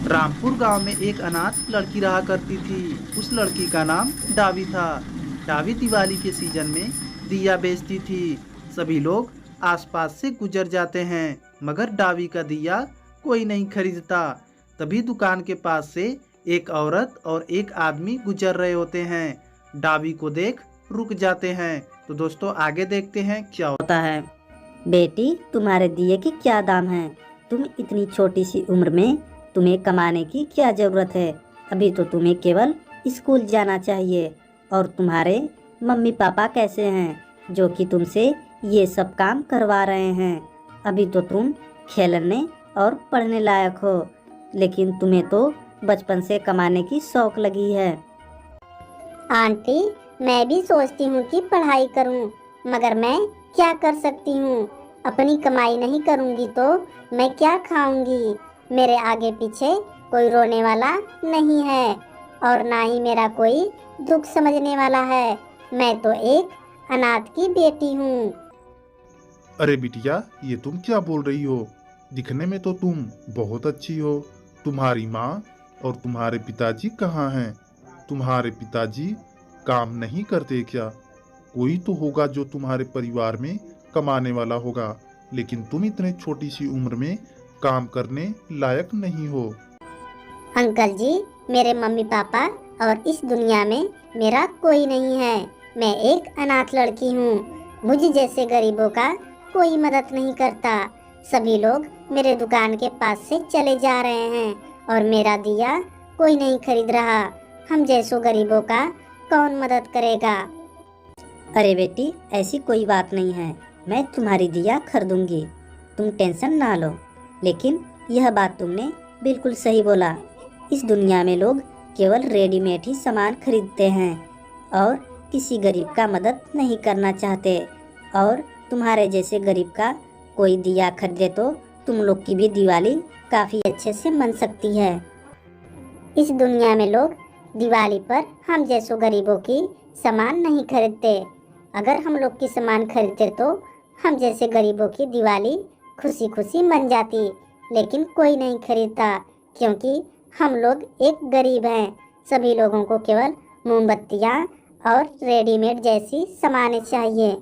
रामपुर गांव में एक अनाथ लड़की रहा करती थी। उस लड़की का नाम डावी था। डावी दिवाली के सीजन में दिया बेचती थी। सभी लोग आसपास से गुजर जाते हैं, मगर डावी का दिया कोई नहीं खरीदता। तभी दुकान के पास से एक औरत और एक आदमी गुजर रहे होते हैं। डावी को देख रुक जाते हैं। तो दोस्तों आगे देखते हैं क्या होता है। बेटी, तुम्हारे दिए की क्या दाम है? तुम इतनी छोटी सी उम्र में तुम्हें कमाने की क्या जरूरत है? अभी तो तुम्हें केवल स्कूल जाना चाहिए। और तुम्हारे मम्मी पापा कैसे हैं जो कि तुमसे ये सब काम करवा रहे हैं? अभी तो तुम खेलने और पढ़ने लायक हो, लेकिन तुम्हें तो बचपन से कमाने की शौक लगी है। आंटी, मैं भी सोचती हूँ कि पढ़ाई करूँ, मगर मैं क्या कर सकती हूँ? अपनी कमाई नहीं करूँगी तो मैं क्या खाऊंगी? मेरे आगे पीछे कोई रोने वाला नहीं है और ना ही मेरा कोई दुख समझने वाला है। मैं तो एक अनाथ की बेटी हूँ। अरे बिटिया, ये तुम क्या बोल रही हो? दिखने में तो तुम बहुत अच्छी हो। तुम्हारी माँ और तुम्हारे पिताजी कहाँ हैं? तुम्हारे पिताजी काम नहीं करते क्या? कोई तो होगा जो तुम्हारे परिवार में कमाने वाला होगा, लेकिन तुम इतने छोटी सी उम्र में काम करने लायक नहीं हो। अंकल जी, मेरे मम्मी पापा और इस दुनिया में मेरा कोई नहीं है। मैं एक अनाथ लड़की हूँ। मुझ जैसे गरीबों का कोई मदद नहीं करता। सभी लोग मेरे दुकान के पास से चले जा रहे हैं और मेरा दिया कोई नहीं खरीद रहा। हम जैसों गरीबों का कौन मदद करेगा? अरे बेटी, ऐसी कोई बात नहीं है। मैं तुम्हारी दिया खरीदूंगी, तुम टेंशन ना लो। लेकिन यह बात तुमने बिल्कुल सही बोला। इस दुनिया में लोग केवल रेडीमेड ही सामान खरीदते हैं और किसी गरीब का मदद नहीं करना चाहते। और तुम्हारे जैसे गरीब का कोई दिया खरीदे तो तुम लोग की भी दिवाली काफ़ी अच्छे से मन सकती है। इस दुनिया में लोग दिवाली पर हम जैसों गरीबों की सामान नहीं खरीदते। अगर हम लोग की सामान खरीदते तो हम जैसे गरीबों की दिवाली खुशी खुशी मन जाती। लेकिन कोई नहीं खरीदता, क्योंकि हम लोग एक गरीब हैं। सभी लोगों को केवल मोमबत्तियाँ और रेडीमेड जैसी सामानें चाहिए।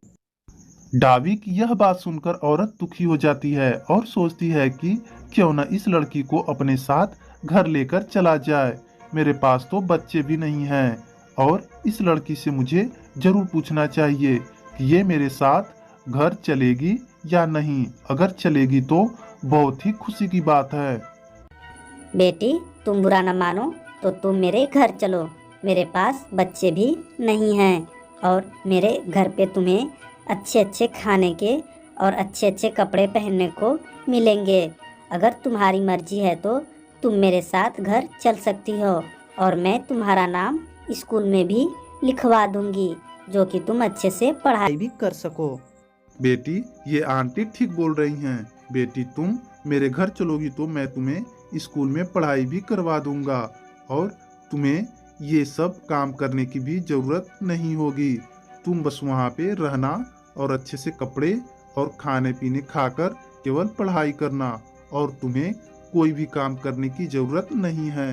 डावी की यह बात सुनकर औरत दुखी हो जाती है और सोचती है कि क्यों न इस लड़की को अपने साथ घर लेकर चला जाए। मेरे पास तो बच्चे भी नहीं हैं और इस लड़की से मुझे जरूर पूछना चाहिए कि ये मेरे साथ घर चलेगी या नहीं। अगर चलेगी तो बहुत ही खुशी की बात है। बेटी, तुम बुरा न मानो तो तुम मेरे घर चलो। मेरे पास बच्चे भी नहीं हैं और मेरे घर पे तुम्हें अच्छे अच्छे खाने के और अच्छे अच्छे कपड़े पहनने को मिलेंगे। अगर तुम्हारी मर्जी है तो तुम मेरे साथ घर चल सकती हो और मैं तुम्हारा नाम स्कूल में भी लिखवा दूंगी, जो कि तुम अच्छे से पढ़ाई भी कर सको। बेटी, ये आंटी ठीक बोल रही हैं। बेटी, तुम मेरे घर चलोगी तो मैं तुम्हें स्कूल में पढ़ाई भी करवा दूंगा और तुम्हें ये सब काम करने की भी जरूरत नहीं होगी। तुम बस वहाँ पे रहना और अच्छे से कपड़े और खाने पीने खाकर केवल पढ़ाई करना और तुम्हें कोई भी काम करने की जरूरत नहीं है।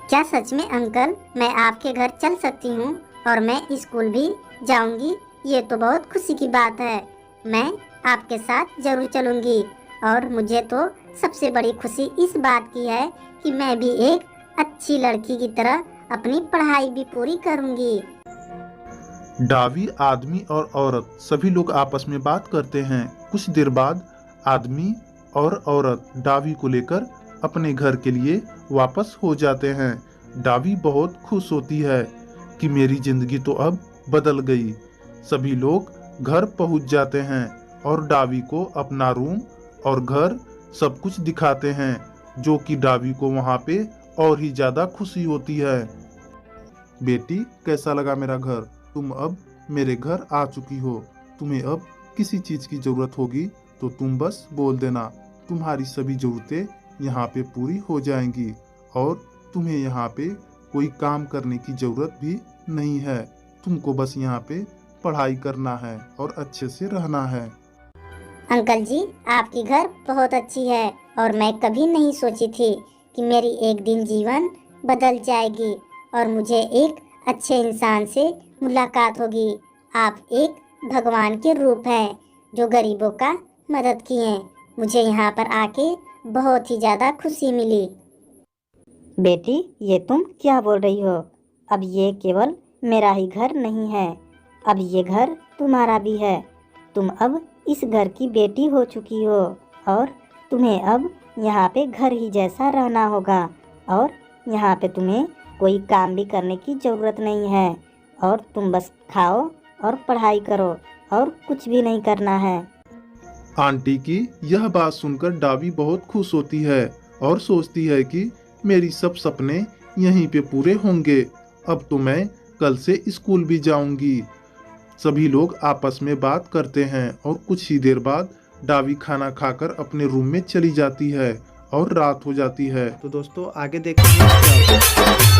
क्या सच में अंकल, मैं आपके घर चल सकती हूँ और मैं स्कूल भी जाऊँगी? ये तो बहुत खुशी की बात है। मैं आपके साथ जरूर चलूँगी और मुझे तो सबसे बड़ी खुशी इस बात की है कि मैं भी एक अच्छी लड़की की तरह अपनी पढ़ाई भी पूरी करूँगी। डावी, आदमी और औरत सभी लोग आपस में बात करते हैं। कुछ देर बाद आदमी और औरत डावी को लेकर अपने घर के लिए वापस हो जाते हैं। डावी बहुत खुश होती है कि मेरी जिंदगी तो अब बदल गई। सभी लोग घर पहुंच जाते हैं और डावी को अपना रूम और घर सब कुछ दिखाते हैं, जो कि डावी को वहां पे और ही ज्यादा खुशी होती है। बेटी, कैसा लगा मेरा घर? तुम अब मेरे घर आ चुकी हो। तुम्हें अब किसी चीज की जरूरत होगी तो तुम बस बोल देना। तुम्हारी सभी जरूरतें यहाँ पे पूरी हो जाएंगी और तुम्हें यहाँ पे कोई काम करने की जरूरत भी नहीं है। तुमको बस यहाँ पे पढ़ाई करना है और अच्छे से रहना है। अंकल जी, आपकी घर बहुत अच्छी है और मैं कभी नहीं सोची थी कि मेरी एक दिन जीवन बदल जाएगी और मुझे एक अच्छे इंसान से मुलाकात होगी। आप एक भगवान के रूप हैं जो गरीबों का मदद किए। मुझे यहाँ पर आके बहुत ही ज़्यादा खुशी मिली। बेटी, ये तुम क्या बोल रही हो? अब ये केवल मेरा ही घर नहीं है, अब ये घर तुम्हारा भी है। तुम अब इस घर की बेटी हो चुकी हो और तुम्हें अब यहाँ पे घर ही जैसा रहना होगा और यहाँ पे तुम्हें कोई काम भी करने की ज़रूरत नहीं है और तुम बस खाओ और पढ़ाई करो और कुछ भी नहीं करना है। आंटी की यह बात सुनकर डावी बहुत खुश होती है और सोचती है कि मेरी सब सपने यहीं पे पूरे होंगे। अब तो मैं कल से स्कूल भी जाऊंगी। सभी लोग आपस में बात करते हैं और कुछ ही देर बाद डावी खाना खाकर अपने रूम में चली जाती है और रात हो जाती है। तो दोस्तों आगे देखेंगे क्या होता है।